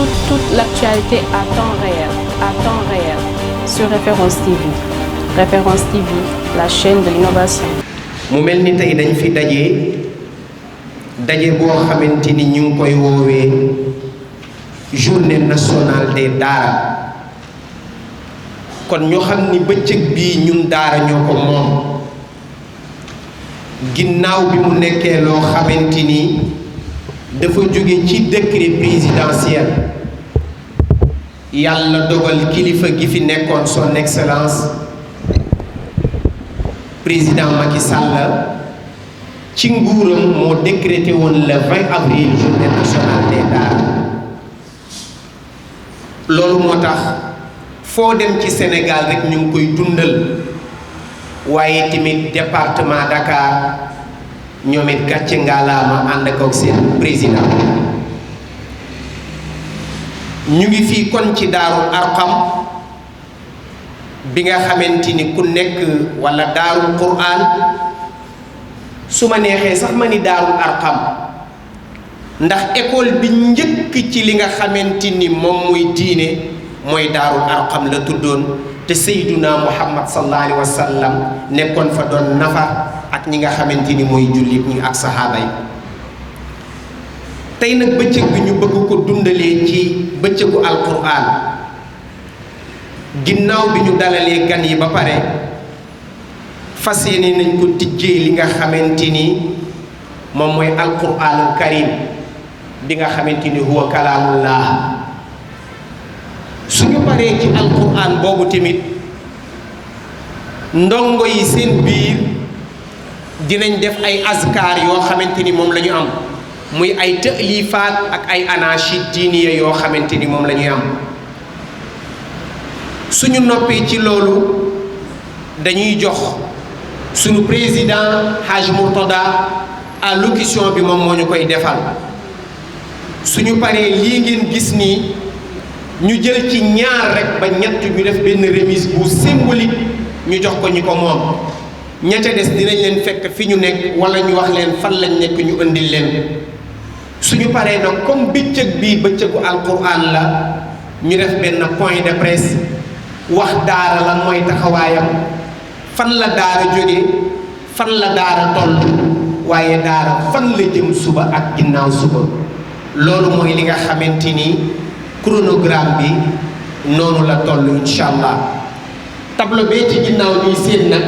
toute l'actualité à temps réel, sur Référence TV. Référence TV, la chaîne de l'innovation. mu mel ni tey dañ fi daje boo xamante ni ñu ngi koy woowee journée nationale des daara kon ñu xam ni bëccëg bii ñun daara ñoo ko moom ginnaaw bi mu nekkee loo xamante ni dafa jóge ci décret présidentiel yàlla dogal kilifa gi fi nekkoon son excellence président Macky Sall ci nguuram moo décrété woon le 20 avril journée nationale des daara loolu moo tax foo dem ci Sénégal rek ñu ngi koy dundal waaye tamit département Dakar ñoom it gàcce ngaalaama ànd ak seen président ñu ngi fii kon ci Daarul Arqam bi nga xamante ni ku nekk walla Daarul Qur'an su ma neexee sax ma ni Daarul Arqam ndax école bi njëkk ci li nga xamante ni moom muy diine mooy Daarul Arqam la tuddoon te Seyduna Muhammad sallallahu alayhi wa sallam nekkoon fa doon nafa ak ñi nga xamante ni mooy jullit ñi ak saxaaba yi tey nag bëccëg bi ñu bëgg ko dundalee ci bëccëgu alquran ginnaaw bi ñu dalalee gan yi ba pare fas yéene nañ ko tijjee li nga xamante ni moom mooy alquranul karim bi nga xamante ni huwa kalaamullah suñu paree ci alquran boobu tamit ndongo yi seen biir dinañ def ay azkar yoo xamante ni moom la ñu am muy ay taalifaat ak ay anachid diiniya yoo xamante ni moom la ñuy am suñu noppee ci loolu dañuy jox suñu président Haj Murtada allocution bi moom moo ñu koy defal suñu paree lii ngeen gis nii ñu jël ci ñaar rek ba ñett ñu def benn remise bu symbolique ñu jox ko ñi ko moom ña ca des dinañ leen fekk fi ñu nekk wala ñu wax leen fan lañ nekk ñu indil leen suñu paree nag comme bëccëg bii bëccëgu alquran la ñu def benn point de presse wax daara lan mooy taxawaayam fan la daara jóge fan la daara toll waaye daara fan la jëm suba ak ginnaaw suba loolu mooy li nga xamante ni chronogramme bi noonu la toll incha allah tableau bee ci ginnaaw ñuy séen nag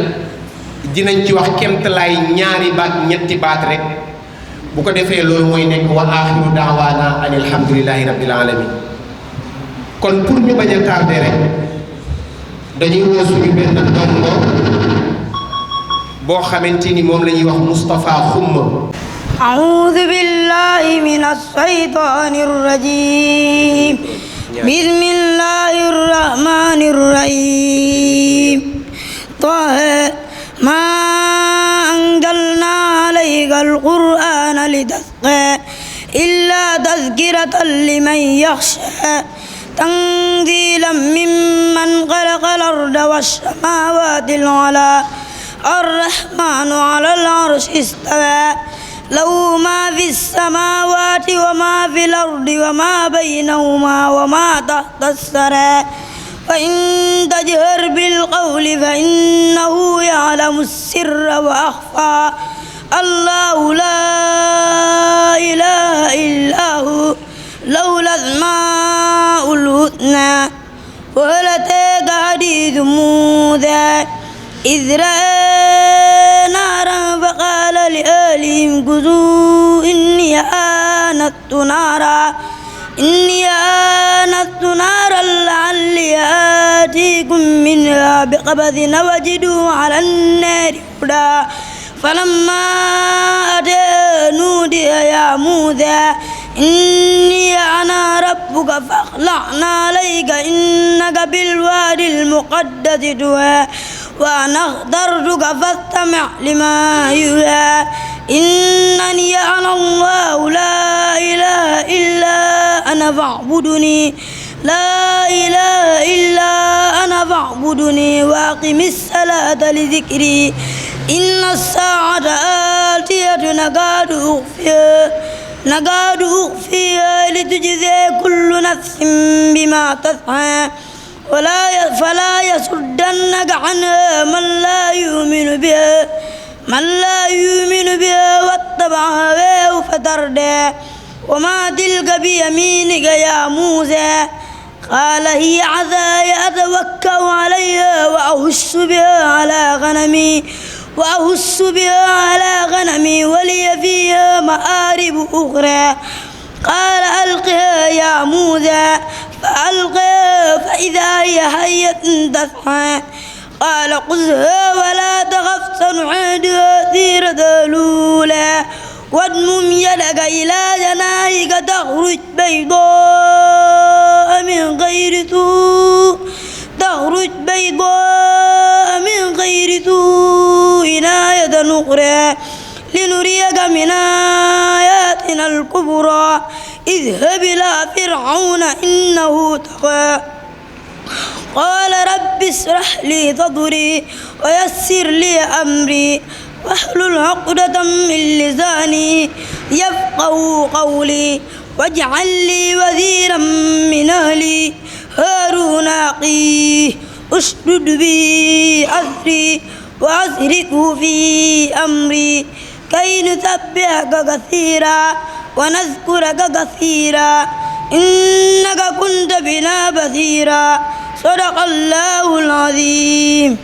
dinañ ci wax kemtalaay ñaari baat ñetti baat rek bu ko defee loolu mooy nekk wa axiru daawaana an alhamdulillahi rabbil alamin kon pour ñu bañ a tardé rek dañuy woo suñu benn ndongo boo xamante ni moom la ñuy wax Moustapha Xumma. أعوذ بالله من الشيطان الرجيم بسم الله الرحمن الرحيم طه ما أنزلنا عليك القرآن لتشقى إلا تذكرة لمن يخشى تنزيلا ممن خلق الأرض والسماوات العلى الرحمن على العرش استوى له ما في السماوات وما في الأرض وما بينهما وما تحت الثرى فإن تجهر بالقول فإنه يعلم السر وأخفى الله لا إله إلا هو له الأسماء الحسنى وهل أتاك حديث موسى إذ رأى نارا فقال لأهلهم كثوا إني آنست نارا لعلي آتيكم منها بقبس وجدوا على النار هدى فلما أتى نودي يا موسى إني أنا ربك فاخلعنا عليك إنك بالوادي المقدس طوى وأنا اخترتك فاستمع لما يوحى إنني أنا الله لا إله إلا أنا فاعبدني لا إله إلا أنا فاعبدني وأقم الصلاة لذكري إن الساعة آتية نكاد أخفيها نكاد أخفيها لتجزي كل نفس بما تسعى فلا يصدنك عنها من لا يؤمن بها واتبع هواه فتردى وما تلك بيمينك يا موسى قال هي عصاي أتوكأ عليها وأهش بها على غنمي ولي فيها مآرب أخرى قال ألقها يا موسى فألقها فإذا هي حية تسعى قال خذها ولا تخف سنعيدها سيرتها الأولى واضمم يدك إلى جناحك تخرج بيضاء من غير سوء آية أخرى لنريك من آياتنا الكبرى اذهب إلى فرعون إنه طغى قال رب اشرح لي صدري ويسر لي أمري واحلل عقدة من لساني يفقهوا قولي واجعل لي وزيرا من أهلي هارون أخي اشدد به أزري وأشركه في أمري كي نسبحك كثيرا ونذكرك كثيرا إنك كنت بنا بصيرا صدق الله العظيم.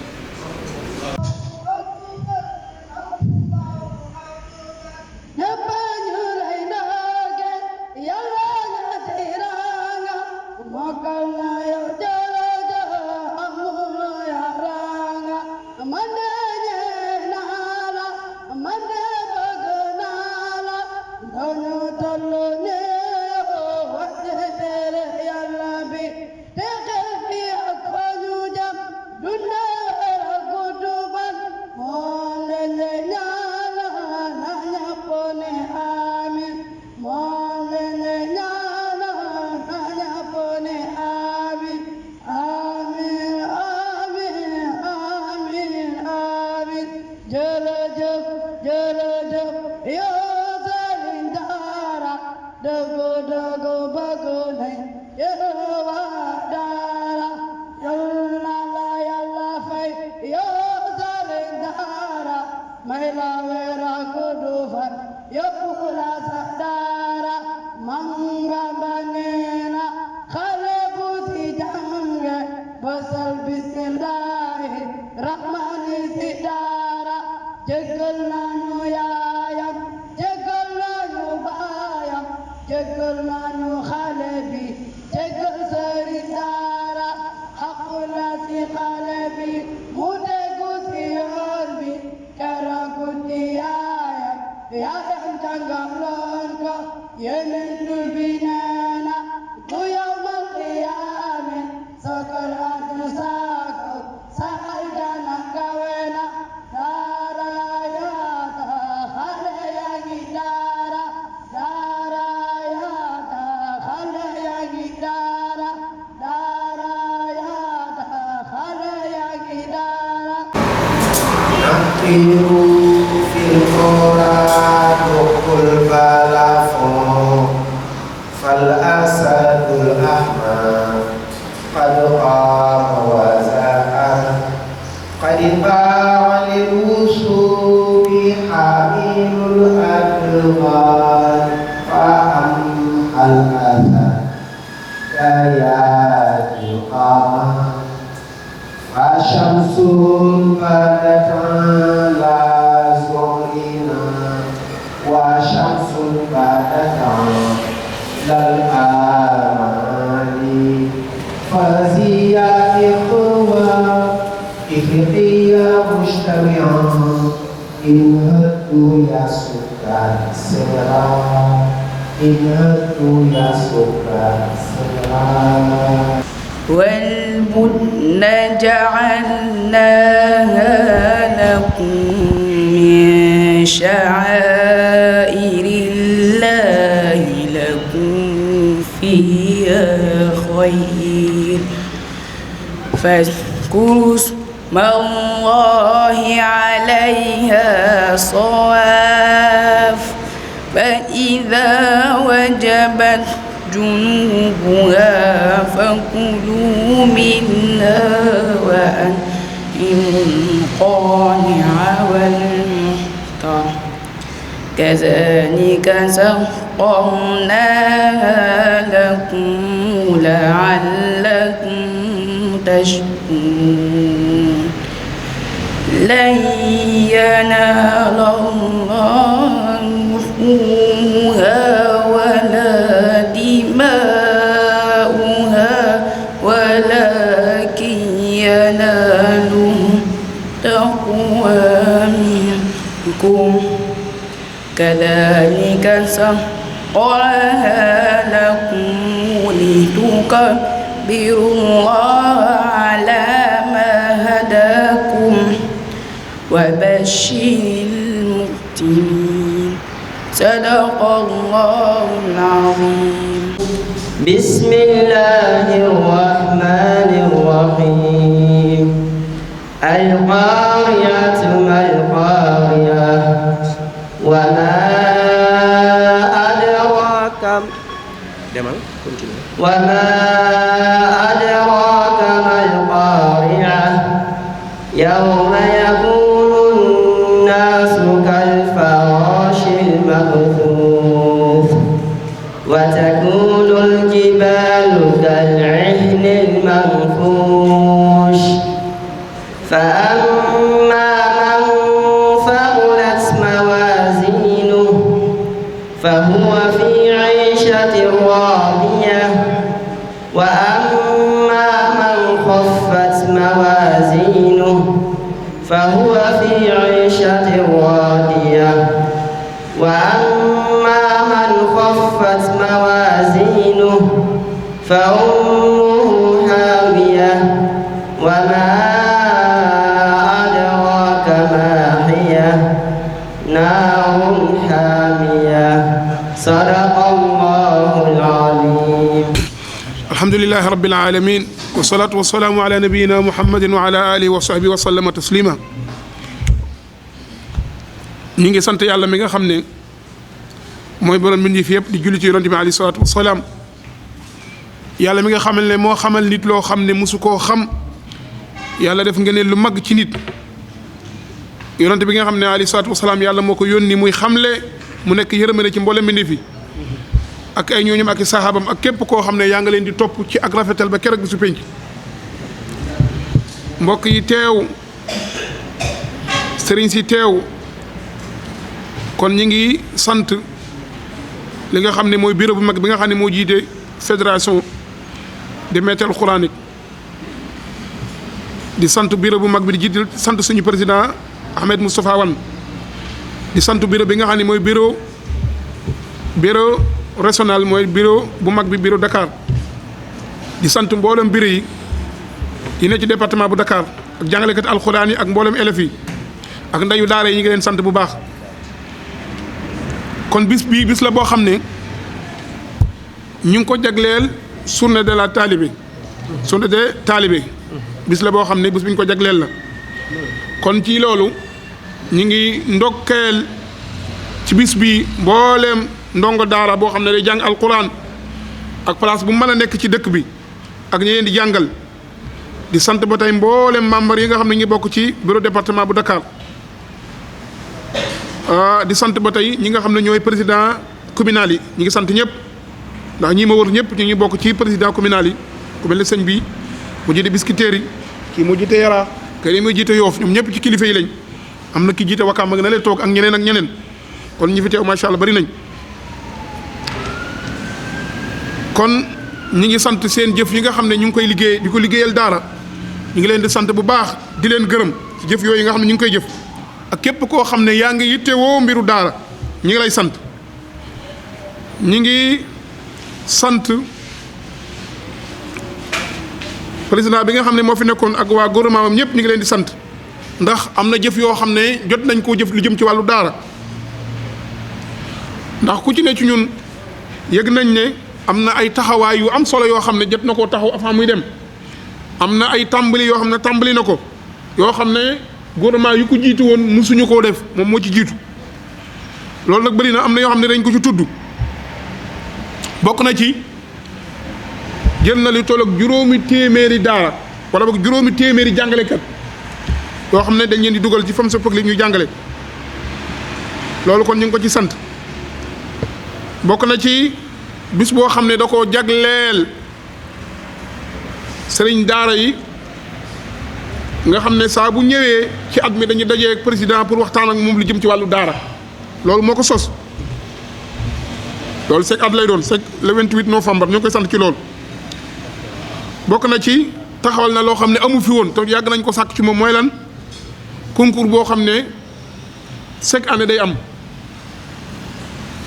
في القرى وكل بلافون فالأسد الأحمر قد قام وزاء قد باع للوسوب حامل الأدغال فأمحى الأذى كيات القمر فشمس بدت على زرنا وشمس بدت على الآمال فزيا إخوة مجتمعا إن هدوا يا سكان سرا والبدن جعلناها لكم من شعائر الله لكم فيها خير فاذكروا اسم الله عليها صواف فإذا وجبت جنوبها فكلوا منها وأطعموا القانع والمعتر كذلك سخرناها لكم لعلكم تشكرون لن ينال الله لحومها ولا دماؤها ولكن يناله التقوى منكم كذلك سخرها لكم لتكبروا الله على ما هداكم وبشر المحسنين صدق الله العظيم. بسم الله الرحمن الرحيم. القارعة ما القارعة وما أدراك ما القارعة يوم يكون الناس كالفراش المبثوث وتكون الجبال كالعهن المنفوش فأما من ثقلت موازينه فهو في عيشة راضية وأما من خفت موازينه فهو في عيشة راضية وأما من خفت موازينه فأمه هاوية وما أدراك ما هي نار حامية صدق الله العظيم. الحمد لله رب العالمين والصلاة والسلام على نبينا محمد وعلى آله وصحبه وسلم تسليما. ñi ngi sant yàlla mi nga xam ne mooy borom mbindeef yëpp di julli ci yonent bi alayhi salaatu wasalaam yàlla mi nga xamal ne moo xamal nit loo xam ne mosu koo xam yàlla def nga ne lu mag ci nit yonent bi nga xam ne alayhi salaatu wasalaam yàlla moo ko yónni muy xamle mu nekk yërmande ci mboolem mbindeef yi ak ay ñooñam ak i saxaabam ak képp koo xam ne yaa nga leen di topp ci ak rafetal ba keroog bi su penc mbokk yi teew sëriñ si teew kon ñi ngi sant li nga xam ne mooy bureau bu mag bi nga xam ne moo jiite fédération des maîtres coraniques di sant bureau bu mag bi di jiite sant suñu président Ahmed Moustapha Wane di sant bureau bi nga xam ne mooy bureau régional mooy bureau bu mag bi bureau Dakar di sant mboolem bureau yi ne ci département bu Dakar ak jàngalekat alxuraan yi ak mboolem élèves yi ak ndeyu daara yi ñu ngi leen sant bu baax. kon bis bii bis la boo xam ne ñu ngi ko jagleel journée de la talibé journée de talibé bis la boo xam ne bis bi ñu ko jagleel la kon ci loolu ñu ngi ndokkeel ci bis bi mbooleem ndongo daara boo xam ne day jàng alquran ak place bu mën a nekk ci dëkk bi ak ñi leen di jàngal di sant ba tey mbooleem membre yi nga xam ne ñu bokk ci bureau département bu Dakar di sant ba tey ñi nga xam ne ñooy président communal yi ñi ngi sant ñëpp ndax ñii ma wër ñëpp ñu ngi bokk ci président communal yi ku mel ne sëñ bi mu jiite Biscuiterie yi kii mu jiite Yara kii mu jiite Yoof ñoom ñëpp ci kilifa yi lañ am na ki jiite Wakaam ak na leen toog ak ñeneen kon ñi fi teew macha allah bari nañ kon ñi ngi sant seen jëf yi nga xam ne ñu ngi koy liggéey di ko liggéeyal daara ñu ngi leen di sant bu baax di leen gërëm ci jëf yooyu nga xam ne ñu ngi koy jëf ak képp koo xam ne yaa ngi yittewoo mbiru daara ñi ngi lay sant ñi ngi sant président bi nga xam ne moo fi nekkoon ak waa gouvernement am ñëpp ñu ngi leen di sant ndax am na jëf yoo xam ne jot nañ koo jëf lu jëm ci wàllu daara ndax ku ci ne ci ñun yëg nañ ne am na ay taxawaay yu am solo yoo xam ne jot na koo taxaw avant muy dem am na ay tàmbali yoo xam ne tàmbali na ko yoo xam ne gouvernement yu ko jiitu woon musuñu koo def moom moo ci jiitu loolu nag bëri na am na yoo xam ne dañ ko ci tudd bokk na ci jël na lu toll ak juróomi téeméeri daara wala boog juróomi téeméeri jàngalekat yoo xam ne dañ leen di dugal ci fam sa pëg li ñuy jàngale loolu kon ñu ngi ko ci sant bokk na ci bis boo xam ne da koo jagleel sëriñ daara yi nga xam ne saa bu ñëwee ci at mi dañuy dajee ak président pour waxtaan ak moom lu jëm ci wàllu daara loolu moo ko sos loolu chaque at lay doon chaque le 28 novembre ñu ngi koy sant ci loolu bokk na ci taxawal na loo xam ne amu fi woon te yàgg nañ ko sàkk ci moom mooy lan concours boo xam ne chaque année day am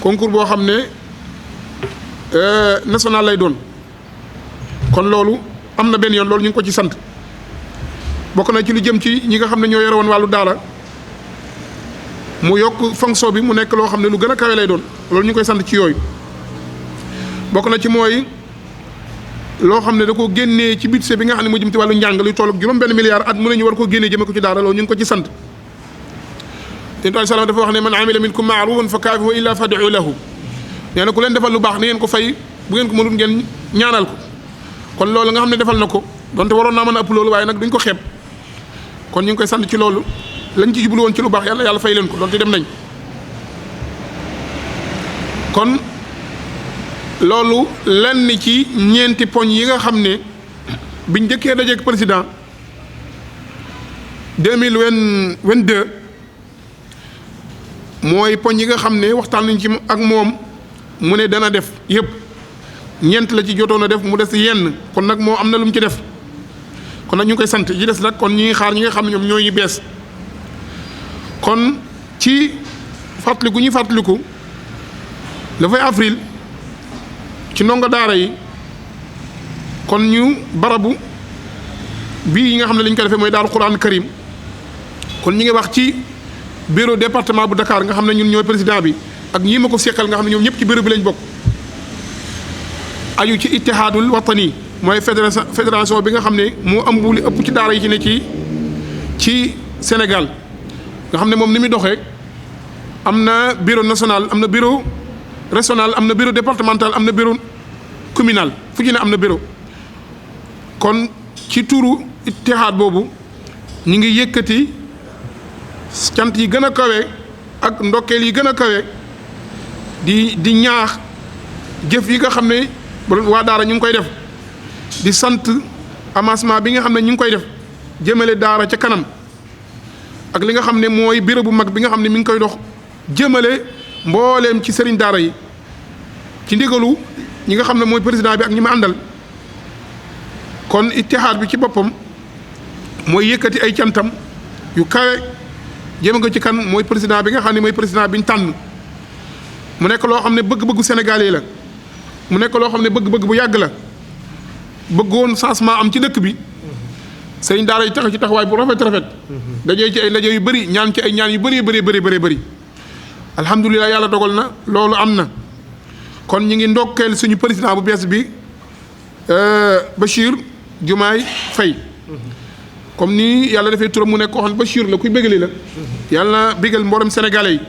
concours boo xam ne national lay doon kon loolu am na benn yoon loolu ñu ngi ko ci sant bokk na ci lu jëm ci ñi nga xam ne ñoo yore woon wàllu daara mu yokk fonction bi mu nekk loo xam ne lu gën a kawe lay doon loolu ñu ngi koy sant ci yooyu bokk na ci mooy loo xam ne da koo génnee ci budget bi nga xam ne moo jëm ci wàllu njàng luy toll ak juróom-benn milliard at mu ne ñu war koo génnee jëme ko ci daara loolu ñu ngi ko ci sant te sallam dafa wax ne man amila minkum ma'rufan fa kaafihu illa fad'u lahu nee na ku leen defal lu baax ni ngeen ko fay bu ngeen ko mënul ngeen ñaanal ko kon loolu nga xam ne defal na ko donte waroon naa mën a ëpp loolu waaye nag duñ ko xeeb kon ñu ngi koy sant ci loolu lañ ci jublu woon ci lu baax yàlla fay leen ko donte dem nañ kon loolu lenn ci ñeenti poñ yi nga xam ne biñ njëkkee dajeek président 2022 mooy poñ yi nga xam ne waxtaan nañ ci ak moom mu ne dana def yëpp ñeent la ci jotoon a def mu des yenn kon nag moo am na lu mu ci def kon nag ñu ngi koy sant yi des nag kon ñi ngi xaar ñi nga xam ne ñoom ñooy bees kon ci fàttaliku ñuy fàttaliku le 20 avril ci ndongo daara yi kon ñu barabu bii yi nga xam ne li ñu ko defee mooy Daaru Quran Karim kon ñi ngi wax ci bureau département bu Dakar nga xam ne ñun ñooy président bi ak ñii ma ko seqal nga xam ne ñoom ñëpp ci bureau bi lañ bokk aju ci ittihaadul watani mooy fédération bi nga xam ne moo ëmb li ëpp ci daara yi ci ne ci Sénégal nga xam ne moom ni muy doxee am na bureau national am na bureau régional am na bureau départemental am na bureau communal fu ci ne am na bureau kon ci turu ittihaad boobu ñu ngi yëkkati cant yi gën a kawe ak ndokkeel yi gën a kawe di ñaax jëf yi nga xam ne waa daara ñu ngi koy def di sant avancement bi nga xam ne ñu ngi koy def jëmale daara ca kanam ak li nga xam ne mooy bureau bu mag bi nga xam ne mi ngi koy dox jëmale mbooleem ci sëriñ daara yi ci ndigalu ñi nga xam ne mooy président bi ak ñi ma àndal kon ittihaad bi ci boppam mooy yëkkati ay cantam yu kawe jëme ko ci kan mooy président bi nga xam ne mooy président bi ñu tànn mu nekk loo xam ne bëgg-bëggu Sénégal yi la mu nekk loo xam ne bëgg-bëgg bu yàgg la bëggoon changement am ci dëkk bi sëriñ daara yi tax ci taxawaay bu rafet dajee ci ay ndaje yu bëri ñaan ci ay ñaan yu bëri alhamdulilah yàlla dogal na loolu am na kon ñu ngi ndokkeel suñu président bu bees bi Bachir Diomaye Faye comme ni yàlla defee turam mu nekk koo xam ne Bachir la kuy bégali la yàlla bégal mboolem sénégalais yi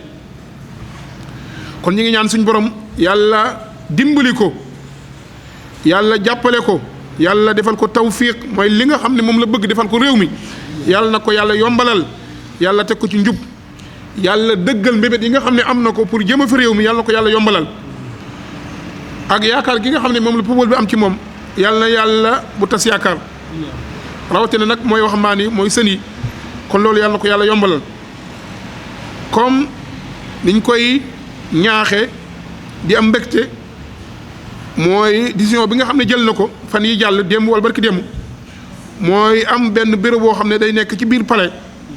kon ñu ngi ñaan suñu borom yàlla dimbali ko yàlla jàppale ko yàlla defal ko tawfiq mooy li nga xam ne moom la bëgg defal ko réew mi yàlla na ko yàlla yombalal yàlla teg ko ci njub yàlla dëggal mbébét yi nga xam ne am na ko pour jëma fi réew mi yàlla na ko yàlla yombalal ak yaakaar gi nga xam ne moom la peuple bi am ci moom yàlla na yàlla bu tas yaakaar rawatina nag mooy waxambaane yi mooy sën yi kon loolu yàlla na ko yàlla yombalal comme niñ koy ñaaxe di am mbégte mooy décision bi nga xam ne jël na ko fan yi jàll démb wala barki démb mooy am benn bureau boo xam ne day nekk ci biir palais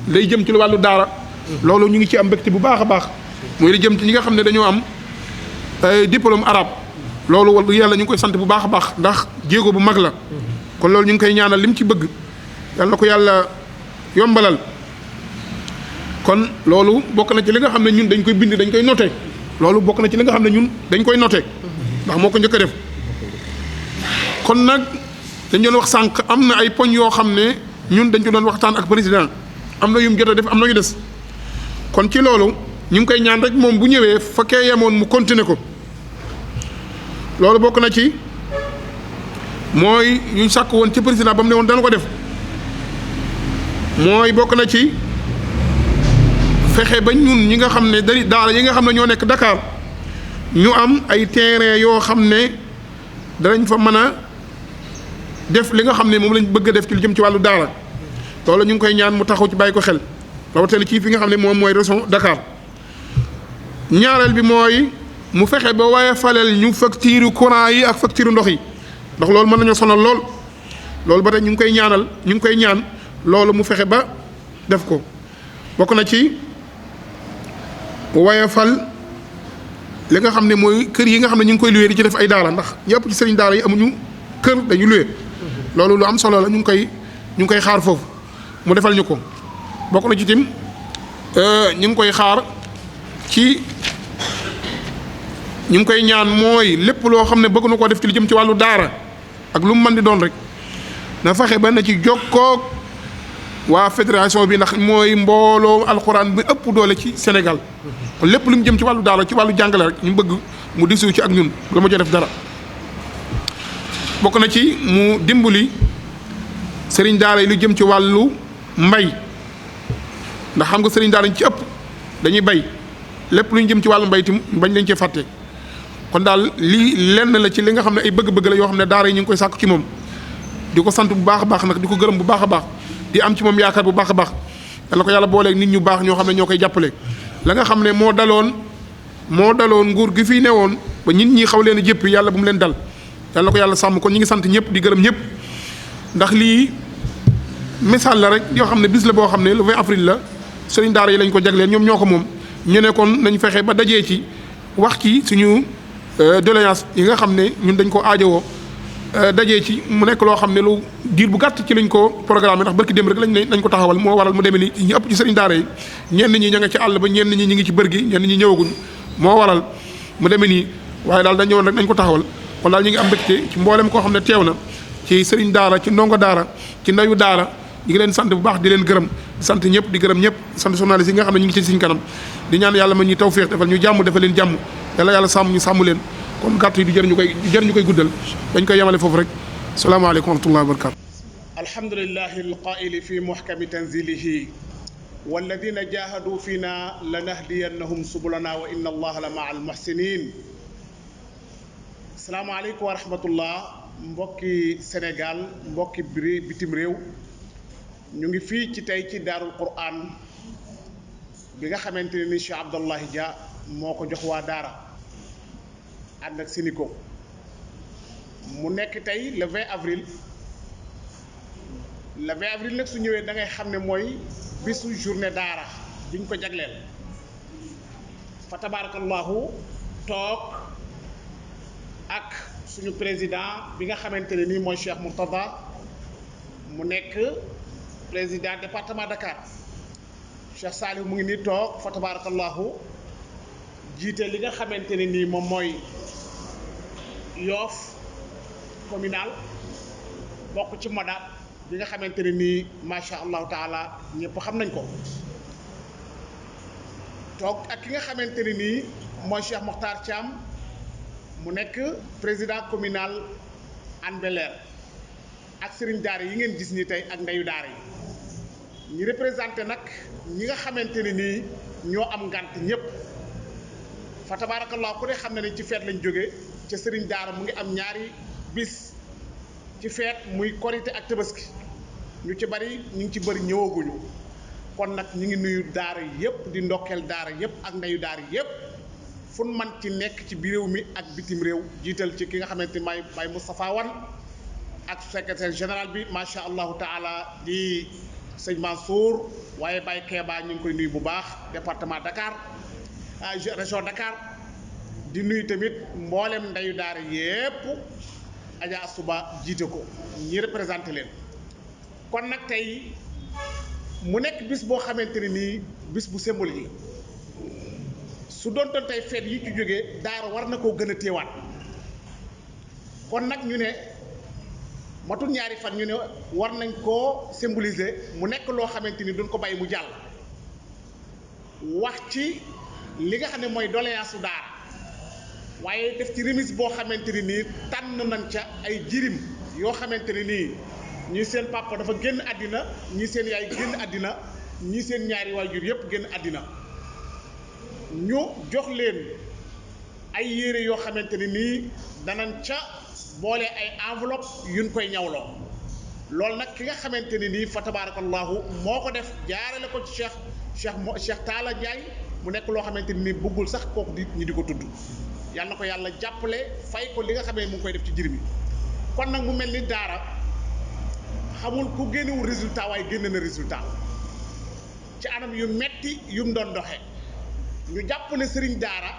day jëm ci lu wàllu daara loolu ñu ngi ci am mbégte bu baax a baax mooy li jëm ci ñi nga xam ne dañoo am diplôme arabe loolu wala yàlla ñu ngi koy sant bu baax a baax ndax jéego bu mag la kon loolu ñu ngi koy ñaanal lim ci bëgg yàlla na ko yàlla yombalal kon loolu bokk na ci li nga xam ne ñun dañ koy bind dañ koy noté loolu bokk na ci li nga xam ne ñun dañ koy noté ndax moo ko njëkk a def kon nag dañ doon wax sànq am na ay poñ yoo xam ne ñun dañ ko doon waxtaan ak président am na yu mu jot a def am na yu des kon ci loolu ñu ngi koy ñaan rek moom bu ñëwee fekkee yemoon mu continuer ko loolu bokk na ci mooy ñu sàkk woon ci président ba mu ne woon dana ko def mooy bokk na ci fexe ba ñun ñi nga xam ne daara yi nga xam ne ñoo nekk Dakar ñu am ay terrain yoo xam ne danañ fa mën a def li nga xam ne moom lañ bëgg a def ci lu jëm ci wàllu daara loolu ñu ngi koy ñaan mu taxaw ci bàyyi ko xel rawatina ci fi nga xam ne moom mooy région Dakar ñaareel bi mooy mu fexe ba waaye faleel ñu facture courant yi ak facture ndox yi ndax loolu mën nañoo sonal loolu ba tey ñu ngi koy ñaan loolu mu fexe ba def ko bokk na ci waaye fal li nga xam ne mooy kër yi nga xam ne ñu ngi koy luwee di ci def ay daara ndax ñëpp ci sëriñ daara yi amuñu kër dañu luwee loolu lu am solo la ñu ngi koy xaar foofu mu defal ñu ko bokk na ci tim ñu ngi koy xaar ci ñu ngi koy ñaan mooy lépp loo xam ne bëgg na koo def ci lu jëm ci wàllu daara ak lu mu mën di doon rek na fexe ba na ci jokkoog waa fédération bi ndax mooy mbooloo alxuraan bi ëpp doole ci Sénégal kon lépp lu mu jëm ci wàllu daara ci wàllu jàngale rek ñu bëgg mu disu ci ak ñun la ma def dara bokk na ci mu dimbali sëriñ daara yi lu jëm ci wàllu mbay ndax xam nga sëriñ daara ñu ci ëpp dañuy bay lépp lu ñu jëm ci wàllu mbay tim bañ lañ cee fàtte kon daal lii lenn la ci li nga xam ne ay bëgg-bëgg la yoo xam ne daara yi ñu ngi koy sàkku ci moom di ko sant bu baax a baax nag di ko gërëm bu baax a baax di am ci moom yaakaar bu baax a baax yàlla ko yàlla booleeg nit ñu baax ñoo xam ne ñoo koy jàppale la nga xam ne moo daloon nguur gi fii newoon ba nit ñi xaw leen a jëppi yàlla bu mu leen dal yàlla ko yàlla sàmm kon ñi ngi sant ñëpp di gërëm ñëpp ndax lii misaal la rek yoo xam ne bis la boo xam ne le 20 avril la sëriñ daara yi lañ ko jagleel ñoom ñoo ko moom ñu ne kon nañ fexe ba dajee ci wax ci suñu doléance yi nga xam ne ñun dañ ko aajowoo dajee ci mu nekk loo xam ne lu diir bu gàtt ci lañ ko programme ndax barki dem rek lañ ko taxawal moo waral mu demee ni ñu ëpp ci sëriñ daara yi ñenn ñi ña nga ci àll ba ñenn ñi ñi ngi ci bër gi ñenn ñi ñëwaguñ moo waral mu demee nii waaye daal dañ ñëwoon rek nañ ko taxawal kon daal ñu ngi am mbégte ci mboolem koo xam ne teew na ci sëriñ daara ci ndongo daara ci ndayu daara ñu ngi leen sant bu baax di leen gërëm sant ñëpp di gërëm ñëpp sant journaliste yi nga xam ne ñu ngi ci suñ kanam di ñaan yàlla ma ñuy tawfeex defal ñu jàmm defal leen jàmm yàlla sàmm ñu sàmm leen kon gàtt yi du jër ñu koy guddal dañ koy yemale foofu rek salaamaaleykum wa rahmatullahi wa barakatu alhamdulillahi alqaili fi muhkami tanzilihi walladina jahadu fina lanahdiyannahum subulana wa inna allaha la maa almuhsinin salaamaaleykum wa rahmatullah mbokki Sénégal mbokki bitim réew ñu ngi fii ci tey ci daarul Qur'an bi nga xamante ne ni Cheikh Abdallahi Dia moo ko jox waa daara ànd ak Sénico mu nekk tey le 20 avril le 20 avril nag su ñëwee da ngay xam ne mooy bisu journée daara biñ ko jagleel fa tabarakallahu toog ak suñu président bi nga xamante ne nii mooy Cheikh Mourtada mu nekk président département Dakar Cheikh Salih mu ngi nii toog fa tabarakallahu jiite li nga xamante ne nii moom mooy Yoff communal bokk ci Modat bi nga xamante ne nii macha allahu taala ñëpp xam nañ ko toog ak ki nga xamante ne nii mooy Cheikh Mokhtar Thiam mu nekk président communal Hann Bel-Air ak sëriñ daara yi ngeen gis ni tey ak ndeyu daara yi ñi représenté nag ñi nga xamante ne nii ñoo am ngànt ñëpp fa tabarakallah ku ne xam na ne ci feet lañ jógee ca sëriñ daara mu ngi am ñaari bis ci feet muy korité ak tabaski ñu ci bari ñu ngi ci bëri ñëwaguñu kon nag ñu ngi nuyu daara yëpp di ndokkeel daara yëpp ak ndeyu daara yëpp fu man ci nekk ci biir réew mi ak bitim réew jiital ci ki nga xamante ni may Moustapha Wane ak secrétaire général bi macha allahu taala di sëñ Mansour waaye Baye Keba ñu ngi koy nuyu bu baax département Dakar région Dakar di nuyu tamit mboolem ndeyu daara yépp Adja Asuba jiite ko ñi représenté leen kon nag tey mu nekk bis boo xamante ne nii bis bu symbolique la su doon tey feet yi ci jógee daara war na koo gën a téewaat kon nag ñu ne matul ñaari fan ñu ne war nañ koo symboliser mu nekk loo xamante ni duñ ko bàyyi mu jàll wax ci li nga xam ne mooy doléance su daara waaye def ci remise boo xamante ni nii tànn nañ ca ay jirim yoo xamante ne nii ñii seen papa dafa génn àddina ñii seen yaay génn àddina ñii seen ñaari waajur yépp génn àddina ñu jox leen ay yére yoo xamante ne nii danañ ca boole ay enveloppe yuñ koy ñawloo loolu nag ki nga xamante ne nii fa tabarakallahu moo ko def jaarale ko ci Cheikh Talla Ndiaye mu nekk loo xamante ne nii bëggul sax kooku di ñi di ko tudd yàlla na ko yàlla jàppale fay ko li nga xamee mu ngi koy def ci jirim yi kon nag mu mel ni daara xamul ku génnewul résultat waaye génn na résultat ci anam yu metti yu mu doon doxe ñu jàpp ne sëriñ daara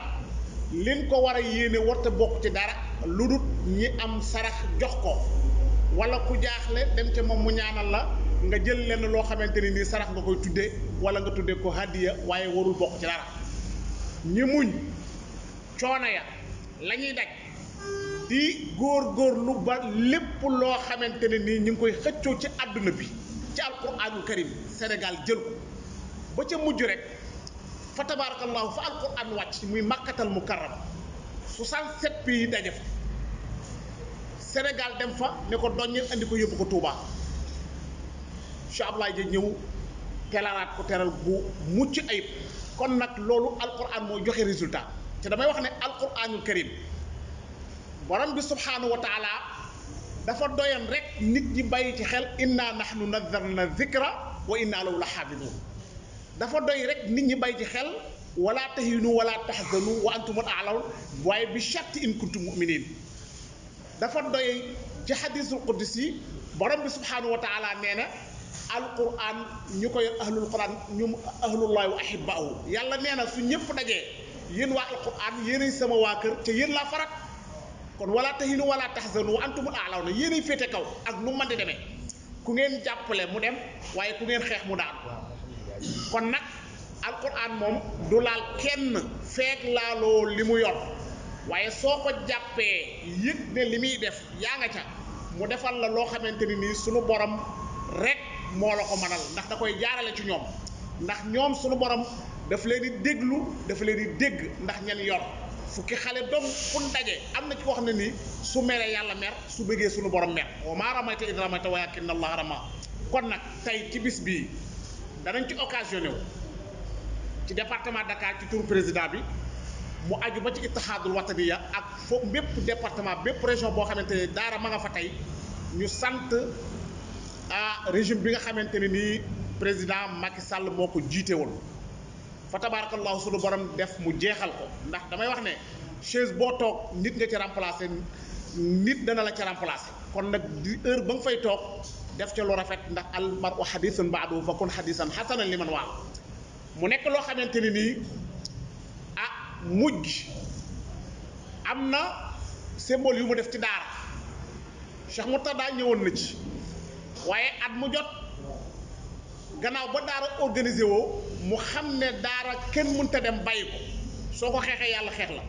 leen ko war a yéene warta bokk ci dara lu dul ñi am sarax jox ko wala ku jaaxle dem ca moom mu ñaanal la nga jël lenn loo xamante ni nii sarax nga koy tudde wala nga tudde ko hadiya waaye warul bokk ci dara ñi muñ coono ya la ñuy daj di góor-góorlu ba lépp loo xamante ne nii ñu ngi koy xëccoo ci àdduna bi ci alquranul karim Sénégal jël ko ba ca mujj rek fa tabarakallahu fa alquran wàcc muy makkatal mukarram 67 pays daje fa Sénégal dem fa ne ko doññil andi ko yóbbu ko Touba Cheikh Abdoulaye Dia ñëw telalaat ko teral bu mucc ayib kon nag loolu alquran moo joxe résultat te damay wax ne alquranul karim borom bi subhanahu wa taala dafa doyan rek nit ñi bàyyi ci xel inna nahnu nazzalna dhikra wa inna lahu la xaafidun dafa doy rek nit ñi bàyyi ci xel wala tahinu wala tahzanu wa antumul a'lawn waaye bi sharti in kuntum mu'minin dafa doy ci xadisul qudsi borom bi subhanahu wa taala nee na alquran ñu koy ahlul quran ñu ahlullahi wa ahibbaahu yàlla nee na su ñëpp dajee yéen waa alquran yéenay sama waa kër te yéen laa farat kon wala tahinu wala tahzanu wa antumul a'lawna yéenay féete kaw ak nu mën di demee ku ngeen jàppale mu dem waaye ku ngeen xeex mu daan kon nag alquran moom du laal kenn feek laaloo li mu yor waaye soo ko jàppee yëg ne li muy def yaa nga ca mu defal la loo xamante ni nii sunu borom rek moo la ko mënal ndax da koy jaarale ci ñoom ndax ñoom sunu borom daf leen di déglu dafa leen di dégg ndax ñan yor fukki xale dong fu daje am na ci koo xam ne nii su meree yàlla mer su bëggee sunu borom mer wa maa ramayta id ramayta walaakinna Allaha ramaa kon nag tey ci bis bii danañ ci occasionné wu ci département Dakar ci turu président bi mu aju ba ci ittihadul wataniya ak foofu bépp département bépp région boo xamante ne daara ma nga fa tey ñu sant régime bi nga xamante ne nii président Macky Sall moo ko jiite woon fa tabarakallahu sunu borom def mu jeexal ko ndax damay wax ne chaise boo toog nit nga ci remplacer nit dana la ca remplacer kon nag di heure ba nga fay toog def ca lu rafet ndax al mar'u hadiisun ba'du fa kun hadiisan hasanan liman waa mu nekk loo xamante ne nii mujj am na symbole yu mu def ci daara Cheikh Murtada ñëwoon na ci waaye at mu jot gannaaw ba daara organisé woo mu xam ne daara kenn mënta dem bàyyi ko soo ko xeexee yàlla xeex la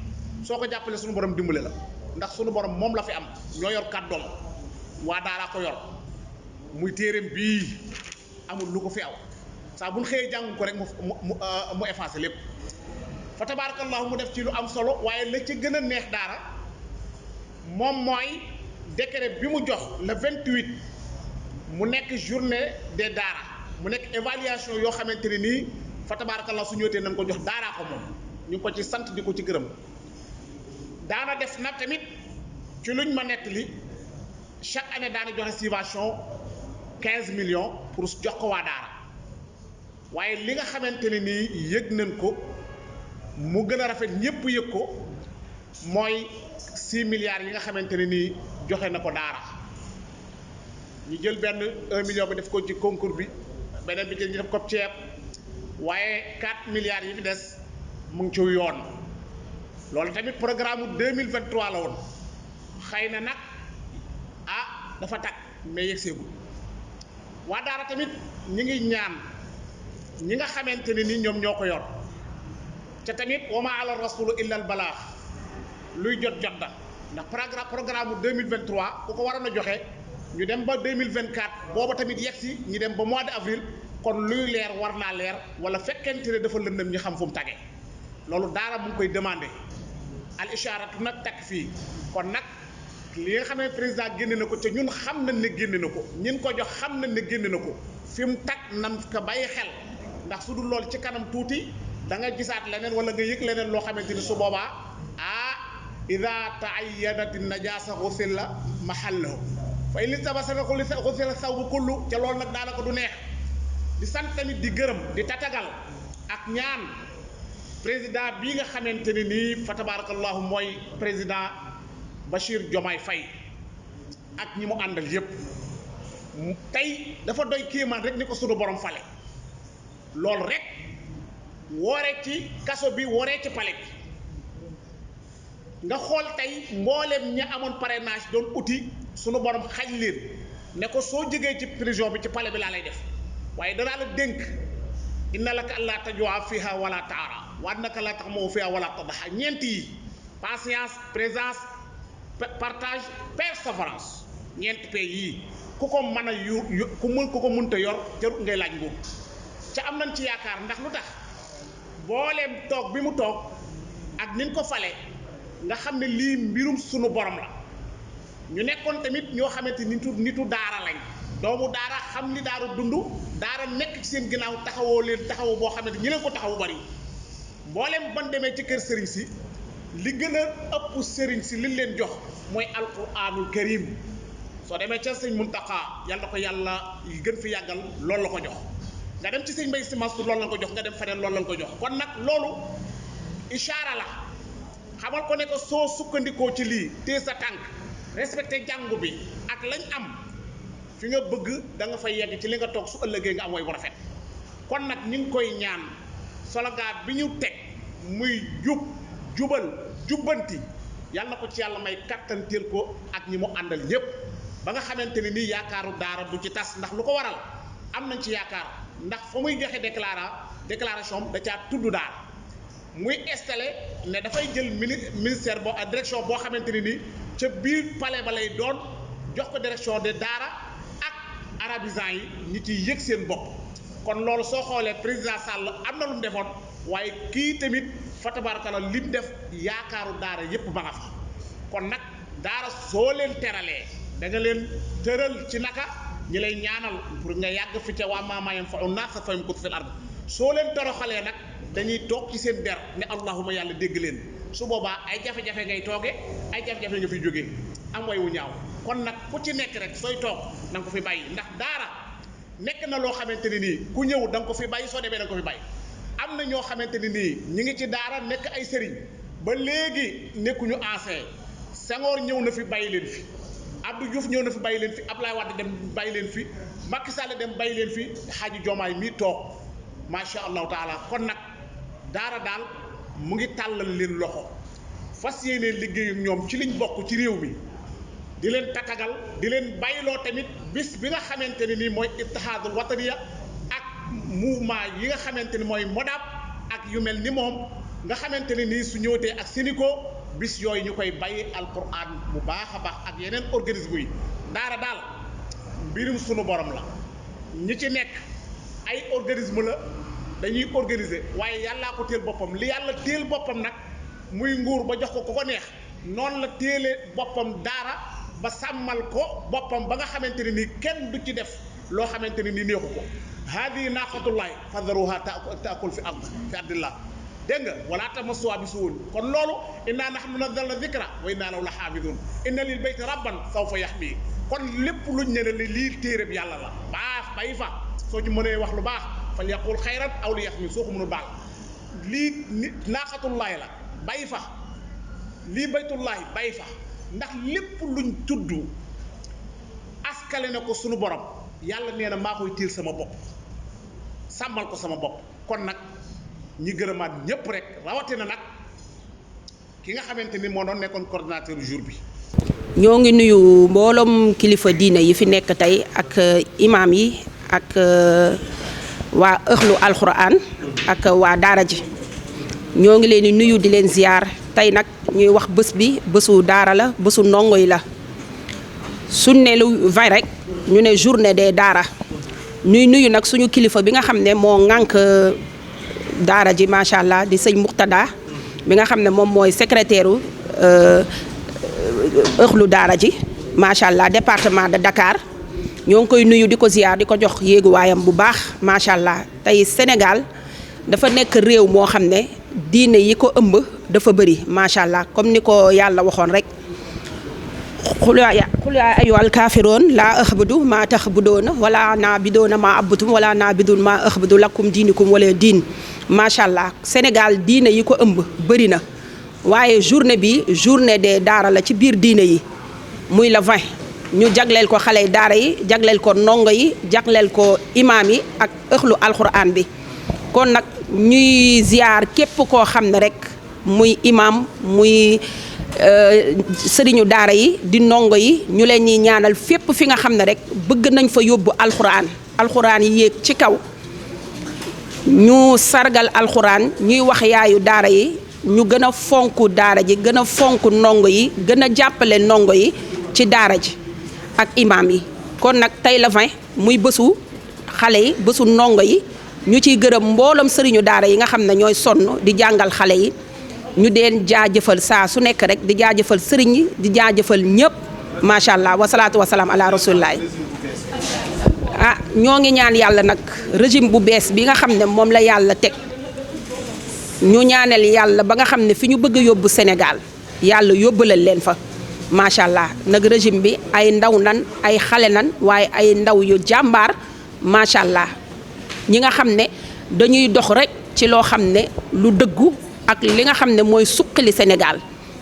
soo ko jàppalee sunu borom dimbale la ndax sunu borom moom la fi am ñoo yor kàddoom waa daaraa ko yor muy téereem bii amul lu ko fi aw saa bu ñu xëyee jàng ko rek mu effacé lépp fa tabarakallahu mu def ci lu am solo waaye la ci gën a neex daara moom mooy décret bi mu jox le 28 mu nekk journée des daara mu nekk évaluation yoo xamante ne nii fa tabarakallahu su ñëwee nañ ko jox daaraa ko moom ñu ngi ko ci sant di ko ci gërëm daana def nag tamit ci luñ ma nettali chaque année daana joxe subvention 15 millions pour jox ko waa daara waaye li nga xamante ne nii yëg nañ ko mu gën a rafet ñëpp yëg ko mooy 6 milliards yi nga xamante ne nii joxe na ko daara ñu jël benn 1 million bi def ko ci concours bi beneen bi ñu def ko ceeb waaye 4 milliards yi fi des mu ngi ci yoon loolu tamit programme 2023 la woon xëy na nag dafa tag mais yegg seegul waa daara tamit ñi ngi ñaan ñi nga xamante ne ni ñoom ñoo ko yor ca tamit wa ma ala rasulu illa al balaax luy jot da ndax programme 2023 ku ko waroon a joxe ñu dem ba 2024 booba tamit yegg si ñu dem ba mois de avril kon luy leer war naa leer wala fekkente ne dafa lëndëm ñu xam fu mu tagee loolu daara mu ngi koy demandé al isharatu nag takk fii kon nag li nga xam ne président génne na ko te ñun xam nañ ne génne na ko ñin ko jox xam nañ ne génne na ko fi mu tag nam ko bàyyi xel ndax su dul loolu ci kanam tuuti da nga gisaat leneen wala nga yëg leneen loo xamante ni su boobaa ida taayyanati najaasa xusila mahallahu fa in tabasara xusila saw bu kullu ca loolu nag daanaka du neex di sant tamit di gërëm di tatagal ak ñaan président bii nga xamante ne nii fa tabarakallahu mooy président Bachir Diomaye Faye ak ñi mu àndal yépp tey dafa doy kéemaan rek ni ko sunu borom fale loolu rek woore ci kaso bi wooree ci palais bi nga xool tey mbooleem ña amoon parrainage doon uti sunu borom xañ leen ne ko soo jógee ci prison bi ci palais bi laa lay def waaye danaa la dénk inna laka allaa tajua fiha wala taara wa annaka laa taxmahu fiha wala tadaxa ñeent yi patience présence partage persévérance ñeent pay yii ku ko mën a ku ko mënta yor jarut ngay laaj nguur ca am nañ ci yaakaar ndax lu tax booleem toog bi mu toog ak niñ ko fale nga xam ne lii mbirum sunu borom la ñu nekkoon tamit ñoo xamante nitu daara lañ doomu daara xam li daara dund daara nekk ci seen ginnaaw taxawoo leen taxawu boo xamante ñi leen ko taxawu bari mboolem ban demee ci kër sëriñ si li gën a ëpp sëriñ si liñ leen jox mooy alquranul karim soo demee ca sëñ Muntaqa yàlla na ko yàlla gën fi yàggal loolu la ko jox nga dem ci sëñ Mbay Si Mansour loolu la ko jox nga dem feneen loolu la ko jox kon nag loolu ishaara la xamal ko ne ko soo sukkandikoo ci lii te sa tànk respecté jàngu bi ak lañ am fi nga bëgg da nga fay yegg ci li nga toog su ëllëgee nga am way bu rafet kon nag ñu ngi koy ñaan slogan bi ñu teg muy jubal jubbanti yàlla na ko ci yàlla may kattanteel ko ak ñi mu àndal ñépp ba nga xamante ni nii yaakaaru daara du ci tas ndax lu ko waral am nañ ci yaakaar ndax fa muy joxe déclaration da caa tudd daara muy installé ne dafay jël ministère boo direction boo xamante ni nii ca biir palais ba lay doon jox ko direction de daara ak arabisants yi ñi ciy yëg seen bopp kon loolu soo xoolee président Sall am na lu mu defoon waaye kii tamit fa tabarakallah li mu def yaakaaru daara yépp ba nga fa kon nag daara soo leen teralee da nga leen tëral ci naka ñi lay ñaanal pour nga yàgg fi ca waa maamayam fa un naas fa yam ko fil ard soo leen toroxalee nag dañuy toog ci seen der ne allahuma yàlla dégg leen su boobaa ay jafe-jafe ngay tooge ay jafe-jafe nga fi jógee am way wu ñaaw kon nag ku ci nekk rek sooy toog da nga ko fi bàyyi ndax daara nekk na loo xamante ni nii ku ñëw da nga ko fi bàyyi soo demee da nga ko fi bàyyi am na ñoo xamante ni nii ñi ngi ci daara nekk ay sëriñ ba léegi nekkuñu ancien Senghor ñëw na fi bàyyi leen fi Abdou Diouf ñëw na fi bàyyi leen fi Abdoulaye Wade dem bàyyi leen fi Macky Sall dem bàyyi leen fi Hadji Diomaye mii toog macha allahu taala kon nag daara daal mu ngi tàllal leen loxo fas yéene liggéey ak ñoom ci liñ bokk ci réew mi di leen tatagal di leen bàyyiloo tamit bis bi nga xamante ne nii mooy ittihaadul wataniya ak mouvement yi nga xamante ni mooy modab ak yu mel ni moom nga xamante ne nii su ñëwatee ak Sénico bis yooyu ñu koy bàyyi alquran bu baax a baax ak yeneen organisme yi daara daal mbirum sunu borom la ñi ci nekk ay organisme la dañuy organiser waaye yàllaa ko téel boppam li yàlla téel boppam nag muy nguur ba jox ko ku ko neex noonu la téele boppam daara ba sàmmal ko boppam ba nga xamante ne nii kenn du ci def loo xamante ne nii neexu ko haadi naaqatullahi fadaruha taakul fi ardillah dégg nga wala tamassuha bi suun kon loolu inna nahnu nazzalna dhikra wa inna lahu la xaafidun inna lil bayti rabban sawfa yaxmi kon lépp luñ ne la lii téere bi yàlla la baax bay fa soo ci mënee wax lu baax fal yaqul xayran aw li yaxmi soo ko mënul baal lii naaqatullahi la bay fa lii baytullahi bay fa ndax lépp luñ tudd askale na ko sunu borom yàlla nee na maa koy tiil sama bopp sàmmal ko sama bopp kon nag ñi gërëmaat ñépp rek rawatina nag ki nga xamante ni moo doon nekkoon coordinateur jour bi. ñoo ngi nuyu mbooloom kilifa diine yi fi nekk tey ak imaam yi ak waa ëxlu alxuraan ak waa daara ji ñoo ngi leen di nuyu di leen ziyaar tey nag ñuy wax bés bi bésu daara la bésu ndongo yi la suñ ne lu vay rek ñu ne journée des daara ñuy nuyu nag suñu kilifa bi nga xam ne moo ŋànk daara ji macha allah di sëñ Muqtada bi nga xam ne moom mooy secrétaire ëxlu daara ji macha allah département de Dakar ñoo ngi koy nuyu di ko ziar di ko jox yéeguwaayam bu baax macha allah tey Sénégal dafa nekk réew moo xam ne diine yi ko ëmb dafa bëri macha allah comme ni ko yàlla waxoon rek xul yaa ayyuhal kaafiroon laa axbudu maa taxbudoona wala naabidoona maa abbutum wala naabidun maa axbudu lakum diinikum wala diin macha allah Sénégal diine yi ko ëmb bëri na waaye journée bi journée des daara la ci biir diine yi muy la 20 ñu jagleel ko xale daara yi jagleel ko ndongo yi jagleel ko imaam yi ak ëxlu alxuraan bi kon nag ñuy ziar képp koo xam ne rek muy imaam muy sëriñu daara yi di ndongo yi ñu leen ñuy ñaanal fépp fi nga xam ne rek bëgg nañ fa yóbbu alxuraan yi yéeg ci kaw ñu sargal alxuraan ñuy wax yaayu daara yi ñu gën a fonk daara ji gën a fonk ndongo yi gën a jàppale ndongo yi ci daara ji ak imaam yi kon nag tey la 20 muy bésu xale yi bésu ndongo yi ñu ciy gërëm mboolam sëriñu daara yi nga xam ne ñooy sonn di jàngal xale yi ñu deen jaajëfal saa su nekk rek di jaajëfal sëriñ yi di jaajëfal ñëpp macha allah wasalaatu wasalaam ala rasulilah. ñoo ngi ñaan yàlla nag régime bu bees bi nga xam ne moom la yàlla teg ñu ñaanal yàlla ba nga xam ne fi ñu bëgg a yóbbu Sénégal yàlla yóbbalal leen fa macha allah nag régime bi ay ndaw nan ay xale nan waaye ay ndaw yu jàmbaar macha allah ñi nga xam ne dañuy dox rek ci loo xam ne lu dëggu ak li nga xam ne mooy suqali Sénégal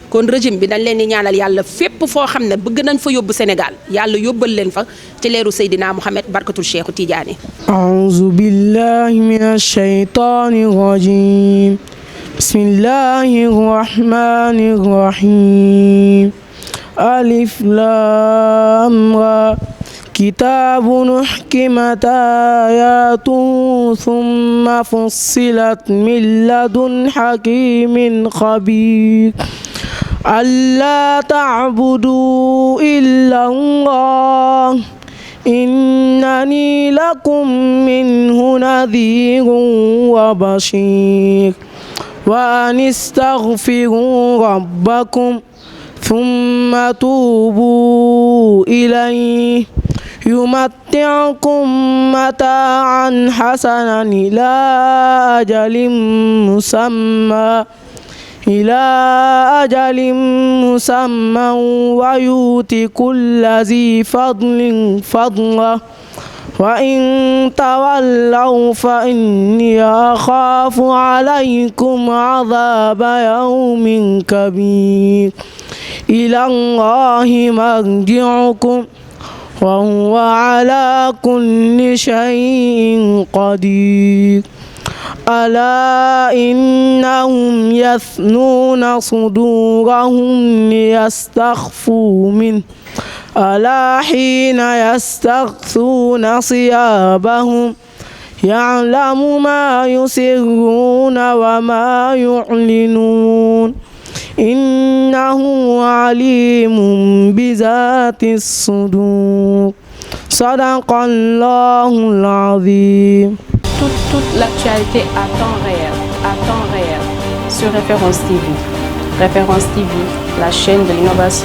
kon régime bi dañ leen di ñaanal yàlla fépp foo xam ne bëgg nañ fa yóbbu Sénégal yàlla yóbbal leen fa ci leeru Seydina Mouhamed barkatul Cheikhu Tidiane. A'uuzu billahi minash shaytaani rajiim. Bismillahir rahmaanir rahiim. Alif laam raa. Kitaabun uhkimat aayaatuhu thumma fussilat min ladun hakiimin khabiir. ألا تعبدوا إلا الله إنني لكم منه نذير وبشير وأن استغفروا ربكم ثم توبوا إليه يمتعكم متاعا حسنا إلى أجل مسمى ويؤتي كل ذي فضل فضله وإن تولوا فإني أخاف عليكم عذاب يوم كبير إلى الله مرجعكم وهو على كل شيء قدير ألا إنهم يثنون صدورهم ليستخفوا منه ألا حين يستغشون ثيابهم يعلم ما يسرون وما يعلنون إنه عليم بذات الصدور صدق الله العظيم. Toute l'actualité à temps réel sur Référence TV. Référence TV, la chaîne de l'innovation.